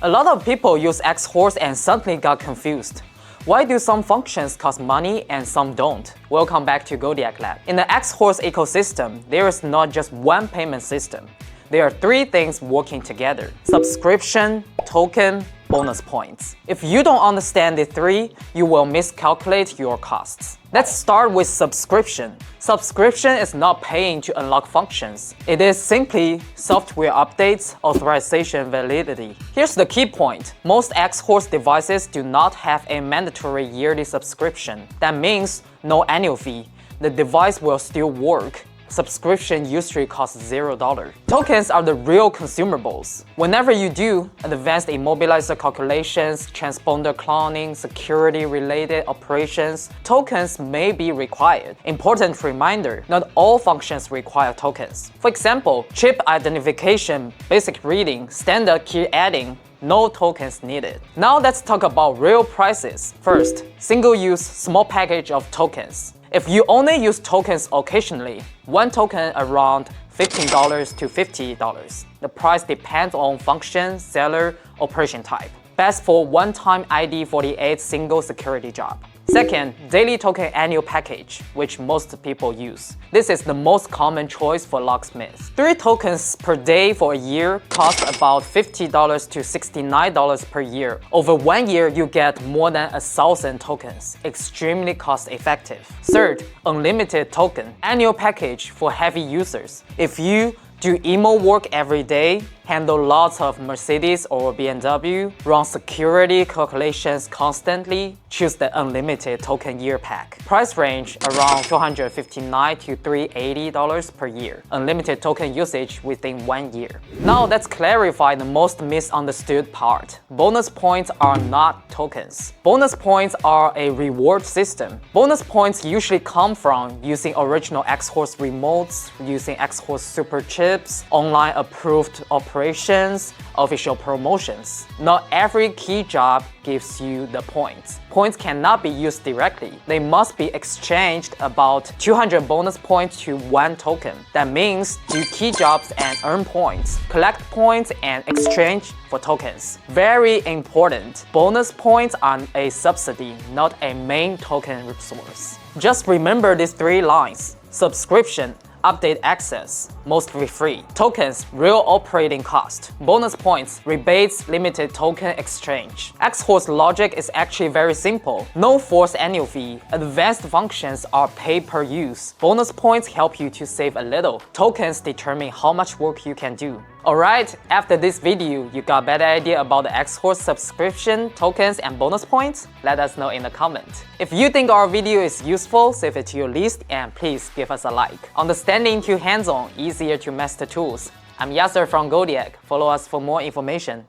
A lot of people use Xhorse and suddenly got confused. Why do some functions cost money and some don't? Welcome back to Godiag Lab. In the Xhorse ecosystem, there is not just one payment system. There are three things working together: subscription, token, bonus points. If you don't understand the three, you will miscalculate your costs. Let's start with subscription. Subscription is not paying to unlock functions. It is simply software updates, authorization validity. Here's the key point. Most Xhorse devices do not have a mandatory yearly subscription. That means no annual fee. The device will still work. Subscription usually costs $0. Tokens are the real consumables. Whenever you do advanced immobilizer calculations, transponder cloning, security-related operations, tokens may be required. Important reminder, not all functions require tokens. For example, chip identification, basic reading, standard key adding, no tokens needed. Now let's talk about real prices. First, single-use small package of tokens. If you only use tokens occasionally, one token around $15 to $50. The price depends on function, seller, operation type. Best for one-time ID 48 single security job. Second, daily token annual package, which most people use. This is the most common choice for locksmiths. 3 tokens per day for a year cost about $50 to $69 per year. Over 1 year, you get more than 1,000 tokens. Extremely cost-effective. Third, unlimited token annual package for heavy users. If you do emo work every day, handle lots of Mercedes or BMW, run security calculations constantly, choose the unlimited token year pack. Price range around $259 to $380 per year. Unlimited token usage within 1 year. Now let's clarify the most misunderstood part. Bonus points are not tokens. Bonus points are a reward system. Bonus points usually come from using original Xhorse remotes, using Xhorse super chips, online approved operations, official promotions. Not every key job gives you the points. Points cannot be used directly. They must be exchanged about 200 bonus points to 1 token. That means do key jobs and earn points, collect points and exchange for tokens. Very important. Bonus points are a subsidy, not a main token resource. Just remember these 3 lines. Subscription, update access, mostly free. Tokens, real operating cost. Bonus points, rebates, limited token exchange. Xhorse logic is actually very simple. No forced annual fee. Advanced functions are pay per use. Bonus points help you to save a little. Tokens determine how much work you can do. Alright, after this video, you got a better idea about the Xhorse subscription, tokens, and bonus points? Let us know in the comments. If you think our video is useful, save it to your list and please give us a like. Understanding to hands-on, easier to master tools. I'm Yasser from Godiag. Follow us for more information.